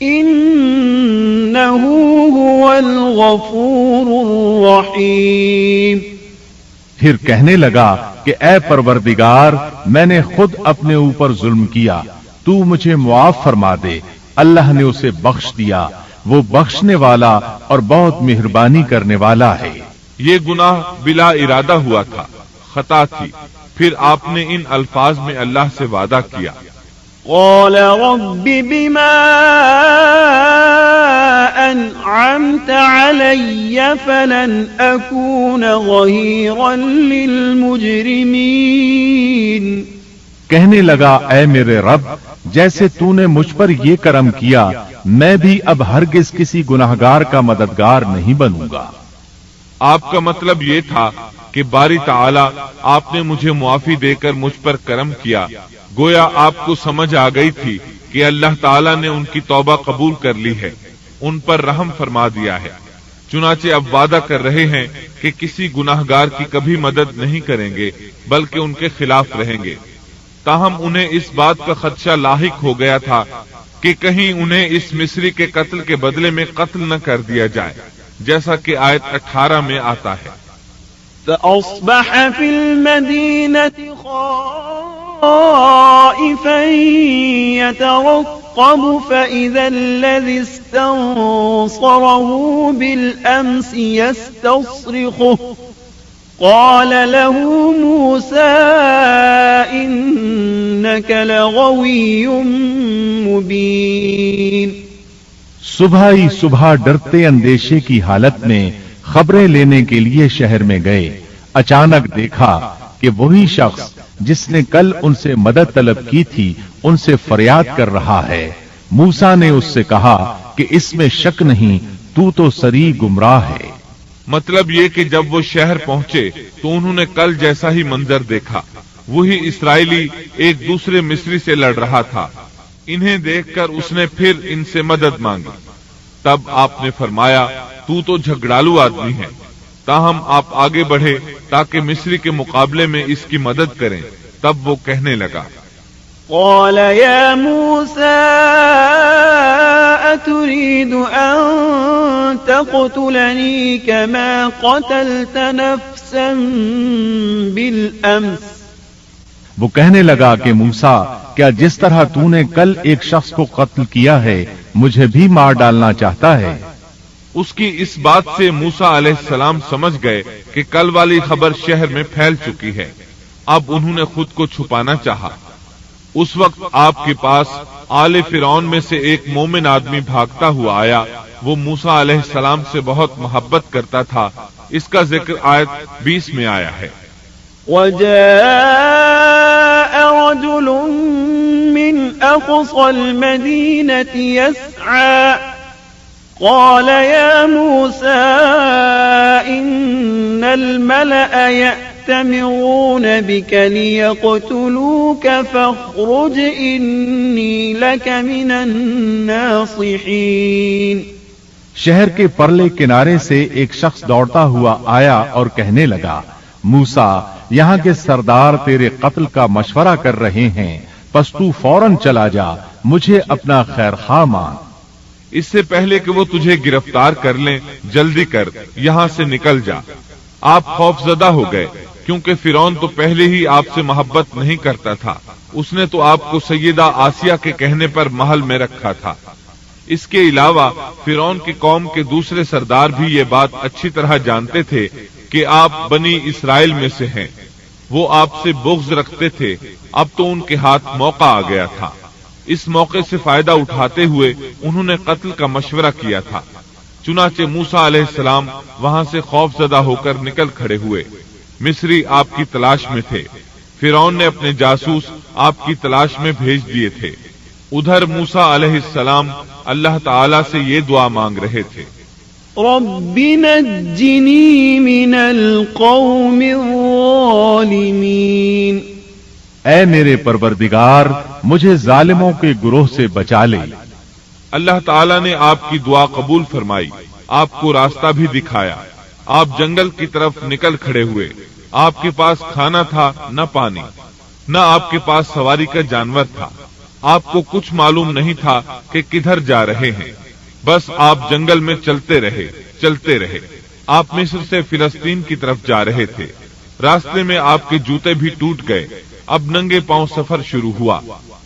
إنه هو الغفور الرحيم۔ پھر کہنے لگا کہ اے پروردگار، میں نے خود اپنے اوپر ظلم کیا، تو مجھے معاف فرما دے۔ اللہ نے اسے بخش دیا، وہ بخشنے والا اور بہت مہربانی کرنے والا ہے۔ یہ گناہ بلا ارادہ ہوا تھا، خطا تھی۔ پھر آپ نے ان الفاظ میں اللہ سے وعدہ کیا، قال رب بما أنعمت علي فلن أكون ظهيرا للمجرمين۔ کہنے لگا اے میرے رب، جیسے تو نے مجھ پر یہ کرم کیا، میں بھی اب ہرگز کسی گناہگار کا مددگار نہیں بنوں گا۔ آپ کا مطلب یہ تھا کہ باری تعالی آپ نے مجھے معافی دے کر مجھ پر کرم کیا، گویا آپ کو سمجھ آ گئی تھی کہ اللہ تعالی نے ان کی توبہ قبول کر لی ہے، ان پر رحم فرما دیا ہے۔ چنانچہ اب وعدہ کر رہے ہیں کہ کسی گناہگار کی کبھی مدد نہیں کریں گے بلکہ ان کے خلاف رہیں گے۔ تاہم انہیں اس بات کا خدشہ لاحق ہو گیا تھا کہ کہیں انہیں اس مصری کے قتل کے بدلے میں قتل نہ کر دیا جائے، جیسا کہ آیت 18 میں آتا ہے۔ فأصبح في المدينة خائفا يترقب فإذا الذي استنصره بالأمس يستصرخه قال له موسى إنك لغوي مبين۔ صبح ہی صبح ڈرتے اندیشے کی حالت میں خبریں لینے کے لیے شہر میں گئے، اچانک دیکھا کہ وہی شخص جس نے کل ان سے مدد طلب کی تھی ان سے فریاد کر رہا ہے۔ موسیٰ نے اس سے کہا کہ اس میں شک نہیں، تو سری گمراہ ہے۔ مطلب یہ کہ جب وہ شہر پہنچے تو انہوں نے کل جیسا ہی منظر دیکھا، وہی اسرائیلی ایک دوسرے مصری سے لڑ رہا تھا۔ انہیں دیکھ کر اس نے پھر ان سے مدد مانگی۔ تب آپ نے فرمایا تو جھگڑالو آدمی ہے، تاہم آپ آگے بڑھے تاکہ مصری کے مقابلے میں اس کی مدد کریں۔ تب وہ کہنے لگا قال يا موسى أتريد أن تقتلني كما قتلت نفسا بالأمس۔ وہ کہنے لگا کہ موسیٰ، کیا جس طرح تو نے کل ایک شخص کو قتل کیا ہے مجھے بھی مار ڈالنا چاہتا ہے؟ اس کی اس بات سے موسیٰ علیہ السلام سمجھ گئے کہ کل والی خبر شہر میں پھیل چکی ہے۔ اب انہوں نے خود کو چھپانا چاہا۔ اس وقت آپ کے پاس آل فرعون میں سے ایک مومن آدمی بھاگتا ہوا آیا۔ وہ موسیٰ علیہ السلام سے بہت محبت کرتا تھا۔ اس کا ذکر آیت 20 میں آیا ہے۔ وجاء رجل من أقصى المدينة يسعى قال يا موسى إن الملأ يأتمرون بك ليقتلوك فاخرج إني لك من الناصحين۔ شہر کے پرلے کنارے سے ایک شخص دوڑتا ہوا آیا اور کہنے لگا، موسیٰ، یہاں کے سردار تیرے قتل کا مشورہ کر رہے ہیں، پس تو فوراً چلا جا، مجھے اپنا خیر خواہ مان۔ اس سے پہلے کہ وہ تجھے گرفتار کر لیں جلدی کر یہاں سے نکل جا۔ آپ خوف زدہ ہو گئے کیونکہ فرعون تو پہلے ہی آپ سے محبت نہیں کرتا تھا۔ اس نے تو آپ کو سیدہ آسیہ کے کہنے پر محل میں رکھا تھا۔ اس کے علاوہ فرعون کی قوم کے دوسرے سردار بھی یہ بات اچھی طرح جانتے تھے کہ آپ بنی اسرائیل میں سے ہیں۔ وہ آپ سے بغض رکھتے تھے۔ اب تو ان کے ہاتھ موقع آ گیا تھا۔ اس موقع سے فائدہ اٹھاتے ہوئے انہوں نے قتل کا مشورہ کیا تھا۔ چنانچہ موسیٰ علیہ السلام وہاں سے خوف زدہ ہو کر نکل کھڑے ہوئے۔ مصری آپ کی تلاش میں تھے۔ فرعون نے اپنے جاسوس آپ کی تلاش میں بھیج دیے تھے۔ ادھر موسیٰ علیہ السلام اللہ تعالی سے یہ دعا مانگ رہے تھے، رب نجنی من القوم الظالمین۔ اے میرے پروردگار، مجھے ظالموں کے گروہ سے بچا لے۔ اللہ تعالیٰ نے آپ کی دعا قبول فرمائی، آپ کو راستہ بھی دکھایا۔ آپ جنگل کی طرف نکل کھڑے ہوئے۔ آپ کے پاس کھانا تھا نہ پانی، نہ آپ کے پاس سواری کا جانور تھا۔ آپ کو کچھ معلوم نہیں تھا کہ کدھر جا رہے ہیں، بس آپ جنگل میں چلتے رہے۔ آپ مصر سے فلسطین کی طرف جا رہے تھے۔ راستے میں آپ کے جوتے بھی ٹوٹ گئے۔ اب ننگے پاؤں سفر شروع ہوا۔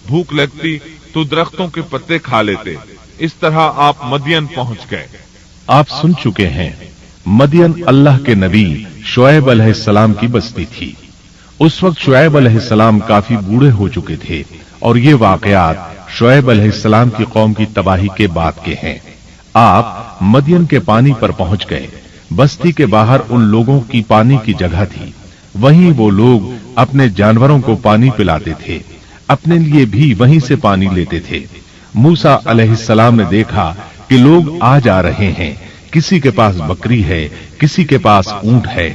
بھوک لگتی تو درختوں کے پتے کھا لیتے۔ اس طرح آپ مدین پہنچ گئے۔ آپ سن چکے ہیں، مدین اللہ کے نبی شعیب علیہ السلام کی بستی تھی۔ اس وقت شعیب علیہ السلام کافی بوڑھے ہو چکے تھے، اور یہ واقعات شعیب علیہ السلام کی قوم کی تباہی کے بعد کے ہیں۔ آپ مدین کے پانی پر پہنچ گئے۔ بستی کے باہر ان لوگوں کی پانی کی جگہ تھی، وہیں وہ لوگ اپنے جانوروں کو پانی پلاتے تھے، اپنے لیے بھی وہیں سے پانی لیتے تھے۔ موسیٰ علیہ السلام نے دیکھا کہ لوگ آ جا رہے ہیں، کسی کے پاس بکری ہے، کسی کے پاس اونٹ ہے،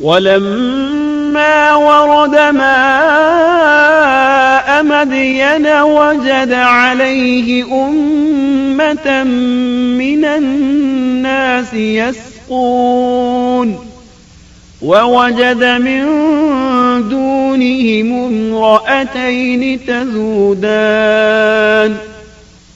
وَلَمَّا وَرَدَ مَاءَ مَدْيَنَ وَجَدَ عَلَيْهِ أُمَّةً مِّنَ النَّاسِ يَسْقُونَ وَوَجَدَ مِن دُونِهِمُ امْرَأَتَيْنِ تَذُودَانِ۔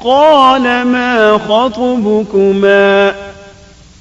قَالَ مَا خَطْبُكُمَا،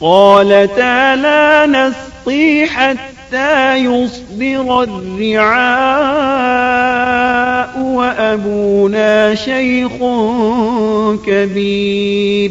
قَالَتَا لَا نَسْقِي حَتَّى يُصْدِرَ الرِّعَاءُ وَأَبُونَا شَيْخٌ كَبِيرٌ۔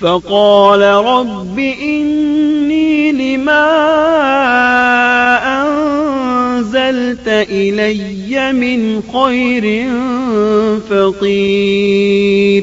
فقال رب إني لما أنزلت إلي من خير فقير۔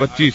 25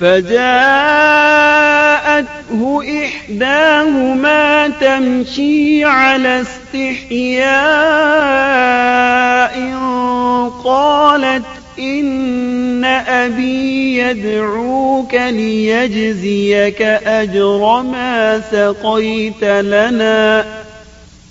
فجاءته إحداهما تمشي على استحياء قالت إن أبي يدعوك ليجزيك أجر ما سقيت لنا۔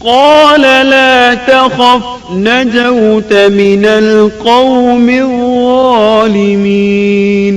قال لا تخف نجوت من القوم الظالمين۔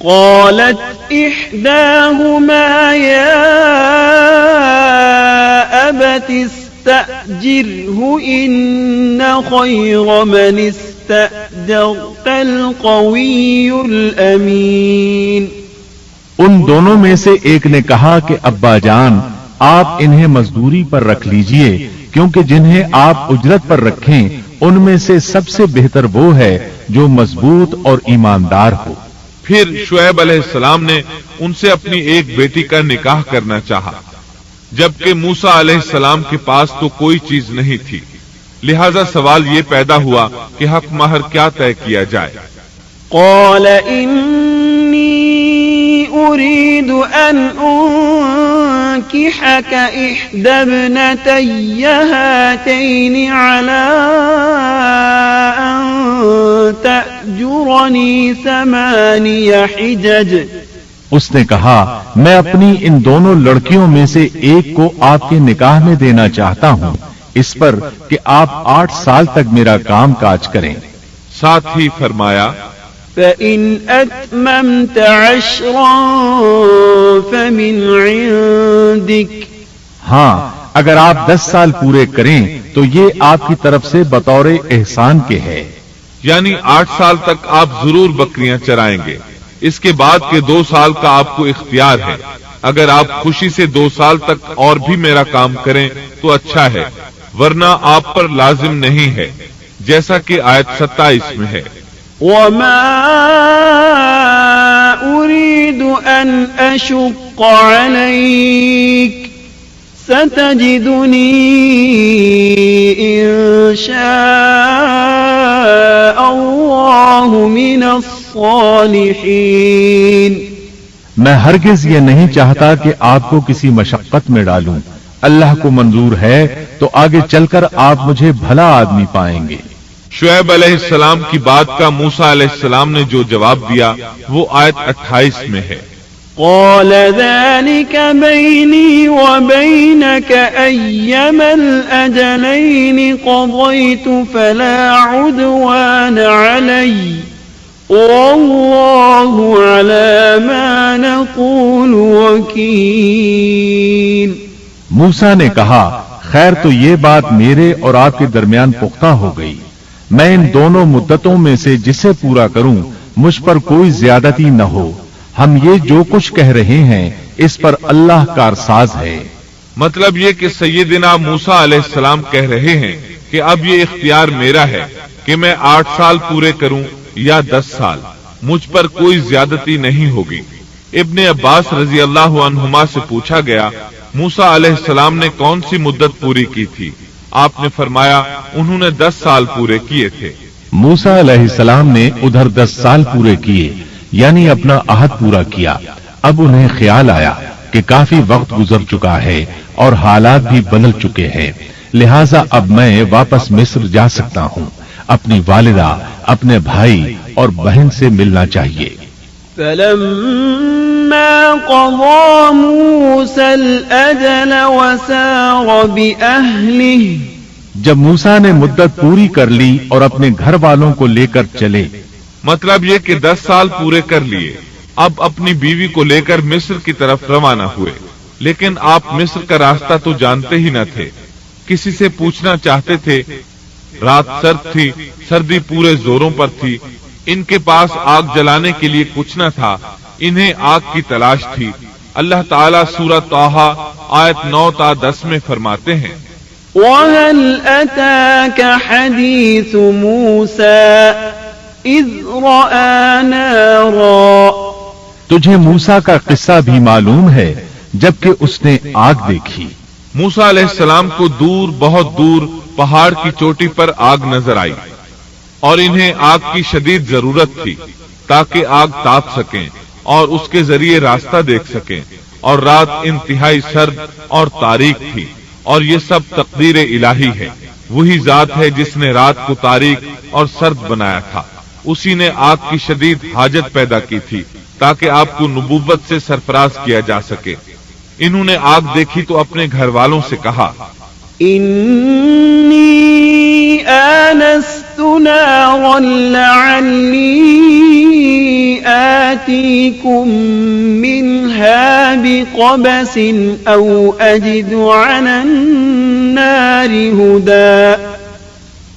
قالت إحداهما يا أبت استأجره إن خير من استأجرت القوي الأمين۔ ان دونوں میں سے ایک نے کہا کہ ابا جان آپ انہیں مزدوری پر رکھ لیجئے کیونکہ جنہیں آپ اجرت پر رکھیں ان میں سے سب سے بہتر وہ ہے جو مضبوط اور ایماندار ہو۔ پھر شعیب علیہ السلام نے ان سے اپنی ایک بیٹی کا نکاح کرنا چاہا، جبکہ موسیٰ علیہ السلام کے پاس تو کوئی چیز نہیں تھی، لہذا سوال یہ پیدا ہوا کہ حق مہر کیا طے کیا جائے۔ قال إني أريد أن أنكحك إحدى ابنتي هاتين على أن تأجرني 8 حجج۔ اس نے کہا میں اپنی ان دونوں لڑکیوں میں سے ایک کو آپ کے نکاح میں دینا چاہتا ہوں، اس پر کہ آپ 8 سال تک میرا کام کاج کریں۔ ساتھ ہی فرمایا فَإِنْ أَتْمَمْتَ 10 فَمِنْ عِنْدِكَ۔ ہاں اگر آپ 10 سال پورے کریں تو یہ آپ کی طرف سے بطور احسان کے ہے، یعنی 8 سال تک آپ ضرور بکریاں چرائیں گے، اس کے بعد کے 2 سال کا آپ کو اختیار ہے، اگر آپ خوشی سے 2 سال تک اور بھی میرا کام کریں تو اچھا ہے، ورنہ آپ پر لازم نہیں ہے، جیسا کہ آیت 27 میں ہے۔ وَمَا أُرِيدُ أَنْ أَشُقَّ عَلَيْكَ سَتَجِدُنِي إِنْ شَاءَ اللَّهُ مِنَ الصَّالِحِينَ۔ میں ہرگز یہ نہیں چاہتا کہ آپ کو کسی مشقت میں ڈالوں، اللہ کو منظور ہے تو آگے چل کر آپ مجھے بھلا آدمی پائیں گے۔ شعیب علیہ السلام کی بات کا موسیٰ علیہ السلام نے جو جواب دیا وہ آیت 28 میں ہے۔ قال ذلك بيني وبينك أيما الأجلين قضيت فلا عدوان علي والله على ما نقول وكيل۔ موسیٰ نے کہا خیر تو یہ بات میرے اور آپ کے درمیان پختہ ہو گئی، میں ان دونوں مدتوں میں سے جسے پورا کروں مجھ پر کوئی زیادتی نہ ہو، ہم یہ جو کچھ کہہ رہے ہیں اس پر اللہ کارساز ہے۔ مطلب یہ کہ سیدنا موسیٰ علیہ السلام کہہ رہے ہیں کہ اب یہ اختیار میرا ہے کہ میں 8 سال پورے کروں یا 10 سال، مجھ پر کوئی زیادتی نہیں ہوگی۔ ابن عباس رضی اللہ عنہما سے پوچھا گیا موسیٰ علیہ السلام نے کون سی مدت پوری کی تھی؟ آپ نے فرمایا انہوں نے 10 سال پورے کیے تھے۔ موسیٰ علیہ السلام نے ادھر 10 سال پورے کیے، یعنی اپنا عہد پورا کیا۔ اب انہیں خیال آیا کہ کافی وقت گزر چکا ہے اور حالات بھی بدل چکے ہیں، لہٰذا اب میں واپس مصر جا سکتا ہوں، اپنی والدہ، اپنے بھائی اور بہن سے ملنا چاہیے۔ فَلَمَّا قَضَى مُوسَى الْأَجَلَ وَسَارَ بِأَهْلِهِ۔ جب موسیٰ نے مدت پوری کر لی اور اپنے گھر والوں کو لے کر چلے، مطلب یہ کہ 10 سال پورے کر لیے، اب اپنی بیوی کو لے کر مصر کی طرف روانہ ہوئے، لیکن آپ مصر کا راستہ تو جانتے ہی نہ تھے، کسی سے پوچھنا چاہتے تھے، رات سرد تھی، سردی پورے زوروں پر تھی، ان کے پاس آگ جلانے کے لیے کچھ نہ تھا، انہیں آگ کی تلاش تھی۔ اللہ تعالیٰ سورہ طٰہٰ آیت 9 تا 10 میں فرماتے ہیں وَهَلْ أَتَاكَ حَدِيثُ مُوسَى إِذْ رَأَى نَارًا۔ تجھے موسیٰ کا قصہ بھی معلوم ہے جبکہ اس نے آگ دیکھی۔ موسیٰ علیہ السلام کو دور، بہت دور پہاڑ کی چوٹی پر آگ نظر آئی اور انہیں آگ کی شدید ضرورت تھی تاکہ آگ تاپ سکیں اور اس کے ذریعے راستہ دیکھ سکیں، اور رات انتہائی سرد اور تاریک تھی، اور یہ سب تقدیر الہی ہے۔ وہی ذات ہے جس نے رات کو تاریک اور سرد بنایا تھا، اسی نے آگ کی شدید حاجت پیدا کی تھی تاکہ آپ کو نبوت سے سرفراز کیا جا سکے۔ انہوں نے آگ دیکھی تو اپنے گھر والوں سے کہا انی آنست نارا لعلی آتیکم منها بقبس او اجد علی النار ہدا۔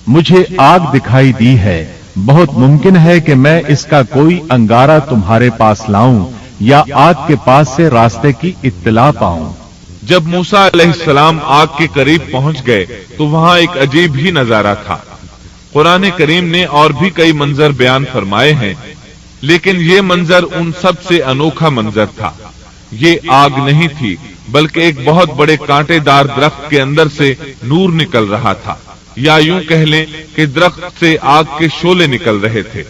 مجھے آگ دکھائی دی ہے، بہت ممکن ہے کہ میں اس کا کوئی انگارہ تمہارے پاس لاؤں یا آگ کے پاس سے راستے کی اطلاع پاؤں۔ جب موسیٰ علیہ السلام آگ کے قریب پہنچ گئے تو وہاں ایک عجیب ہی نظارہ تھا۔ قرآن کریم نے اور بھی کئی منظر بیان فرمائے ہیں، لیکن یہ منظر ان سب سے انوکھا منظر تھا۔ یہ آگ نہیں تھی، بلکہ ایک بہت بڑے کانٹے دار درخت کے اندر سے نور نکل رہا تھا، یا یوں کہہ لیں کہ درخت سے آگ کے شعلے نکل رہے تھے۔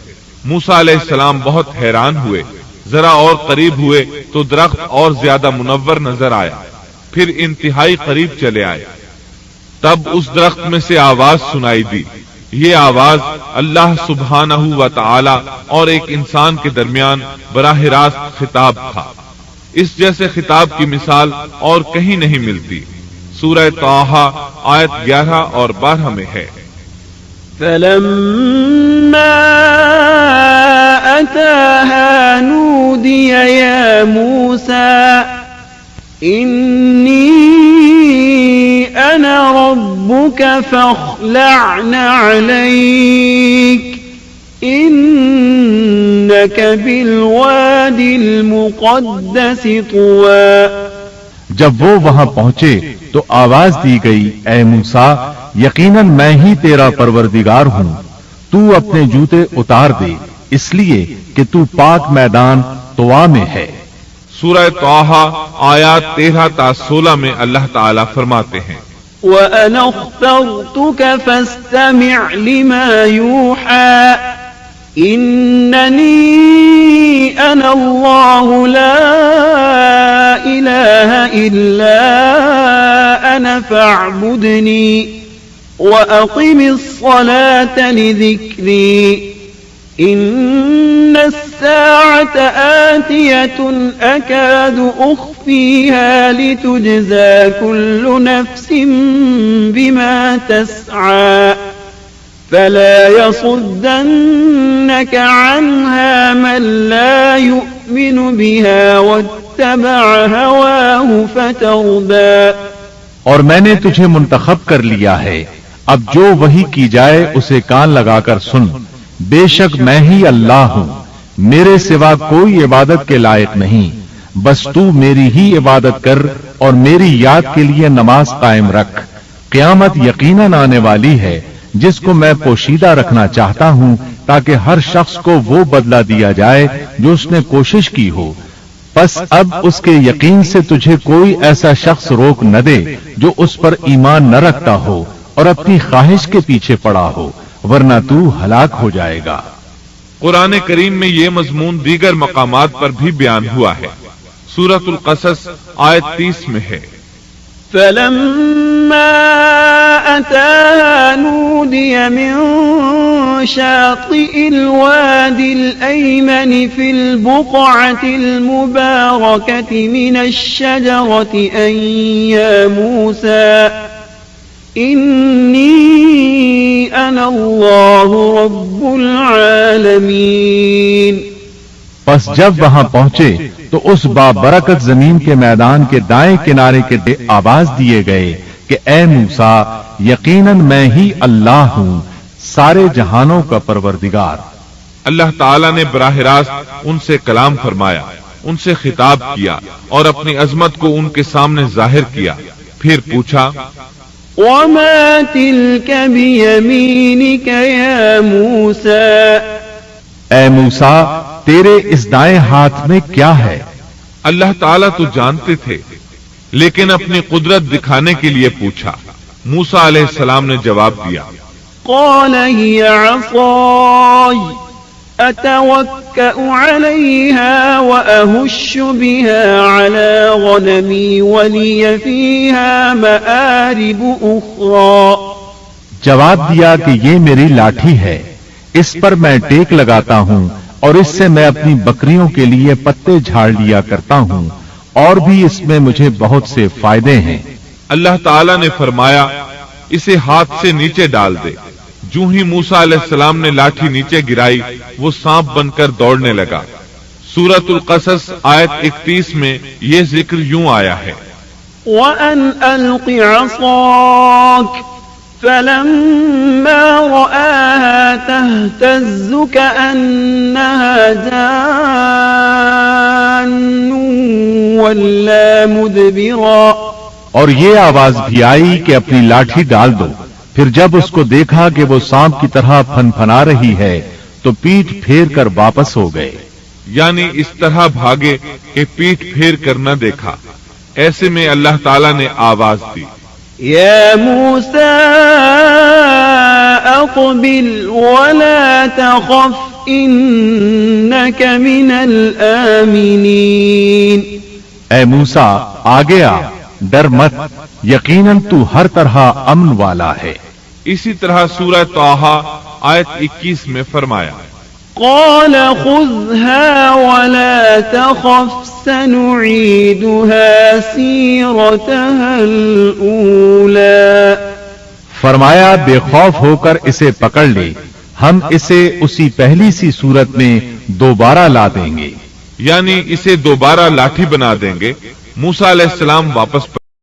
موسیٰ علیہ السلام بہت حیران ہوئے، ذرا اور قریب ہوئے تو درخت اور زیادہ منور نظر آیا، پھر انتہائی قریب چلے آئے، تب اس درخت میں سے آواز سنائی دی۔ یہ آواز اللہ سبحانہ و تعالی اور ایک انسان کے درمیان براہ راست خطاب تھا۔ اس جیسے خطاب کی مثال اور کہیں نہیں ملتی۔ سورہ طٰہٰ آیت 11 اور 12 میں ہے۔ فلما أتاها نودي يا موسى إني أنا ربك فاخلع عليك إنك بالواد المقدس طوى۔ جب وہ وہاں پہنچے تو آواز دی گئی، اے موسیٰ، یقیناً میں ہی تیرا پروردگار ہوں، تو اپنے جوتے اتار دے، اس لیے کہ تو پاک میدان طوا میں ہے۔ سورہ طٰہٰ آیات 13 تا 16 میں اللہ تعالیٰ فرماتے ہیں، وَأَنَا اخْتَرْتُكَ فَاسْتَمِعْ لِمَا يُوحَىٰ إِنَّنِي أَنَا اللَّهُ لَا إِلَٰهَ إِلَّا أَنَا فَاعْبُدْنِي وَأَقِمِ الصَّلَاةَ لِذِكْرِي إِنَّ السَّاعَةَ آتِيَةٌ أَكَادُ أُخْفِيهَا لِتُجْزَىٰ كُلُّ نَفْسٍ بِمَا تَسْعَىٰ فَلَا يَصُدَّنَّكَ عَنْهَا مَن لَّا يُؤْمِنُ بِهَا وَاتَّبَعَ هَوَاهُ فَتَرْدَىٰ۔ اور میں نے تجھے منتخب کر لیا ہے، اب جو وحی کی جائے اسے کان لگا کر سن، بے شک میں ہی اللہ ہوں، میرے سوا کوئی عبادت کے لائق نہیں، بس تو میری ہی عبادت کر اور میری یاد کے لیے نماز قائم رکھ۔ قیامت یقیناً آنے والی ہے جس کو میں پوشیدہ رکھنا چاہتا ہوں تاکہ ہر شخص کو وہ بدلہ دیا جائے جو اس نے کوشش کی ہو۔ پس اب اس کے یقین سے تجھے کوئی ایسا شخص روک نہ دے جو اس پر ایمان نہ رکھتا ہو اور اپنی خواہش کے پیچھے پڑا ہو، ورنہ تو ہلاک ہو جائے گا۔ قرآن کریم میں یہ مضمون دیگر مقامات پر بھی بیان ہوا ہے۔ سورۃ القصص آیت 30 میں ہے، فَلَمَّا أَتَاهَا نُودِيَ مِن شَاطِئِ الْوَادِ الْأَيْمَنِ فِي الْبُقْعَةِ الْمُبَارَكَةِ مِنَ الشَّجَرَةِ أَن يَا مُوسَىٰ إِنِّي أَنَا اللَّهُ رَبُّ الْعَالَمِينَ۔ پس جب وہاں پہنچے تو اس بابرکت زمین کے میدان کے دائیں کنارے کے آواز دیے گئے کہ اے موسیٰ، یقیناً میں ہی اللہ ہوں، سارے جہانوں کا پروردگار۔ اللہ تعالیٰ نے براہ راست ان سے کلام فرمایا، ان سے خطاب کیا اور اپنی عظمت کو ان کے سامنے ظاہر کیا، پھر پوچھا، وَمَا تِلْكَ بِيَمِينِكَ يَا مُوسَىٰ؟ اے موسیٰ، تیرے اس دائیں ہاتھ میں کیا ہے؟ اللہ تعالیٰ تو جانتے تھے، لیکن اپنی قدرت دکھانے کے لیے پوچھا۔ موسیٰ علیہ السلام نے جواب دیا، قَالَ هِيَ عَصَايَ أَتَوَكَّأُ عَلَيْهَا وَأَهُشُّ بِهَا عَلَىٰ غَنَمِي وَلِيَ فِيهَا مَآرِبُ أُخْرَىٰ۔ جواب دیا کہ یہ میری لاٹھی ہے، اس پر میں ٹیک لگاتا ہوں اور اس سے میں اپنی بکریوں کے لیے پتے جھاڑ لیا کرتا ہوں، اور بھی اس میں مجھے بہت سے فائدے ہیں۔ اللہ تعالیٰ نے فرمایا، اسے ہاتھ سے نیچے ڈال دے۔ جو ہی موسیٰ علیہ السلام نے لاٹھی نیچے گرائی، وہ سانپ بن کر دوڑنے لگا۔ سورۃ القصص آیت 31 میں یہ ذکر یوں آیا ہے، وَأَنْ أَلْقِ عَصَاكَ فَلَمَّا رَآهَا تَهْتَزُّ كَأَنَّهَا جَانٌّ ولا مدبرا اور یہ آواز بھی آئی کہ اپنی لاٹھی ڈال دو. پھر جب اس کو دیکھا کہ وہ سانپ کی طرح پھن پھنا رہی ہے تو پیٹھ پھیر کر واپس ہو گئے. یعنی اس طرح بھاگے کہ پیٹھ پھیر کر نہ دیکھا. ایسے میں اللہ تعالیٰ نے آواز دی، يا موسى أقبل ولا تخف إنك من الآمنين. اے موسیٰ آگے آ، ڈر مت، یقیناً تو ہر طرح امن والا ہے. اسی طرح سورہ طٰہٰ آیت 21 میں فرمایا، قال خذها ولا تخف سنعيدها سيرتها الأولى. فرمایا بے خوف ہو کر اسے پکڑ لے، ہم اسے اسی پہلی سی صورت میں دوبارہ لا دیں گے. یعنی اسے دوبارہ لاٹھی بنا دیں گے. موسیٰ علیہ السلام واپس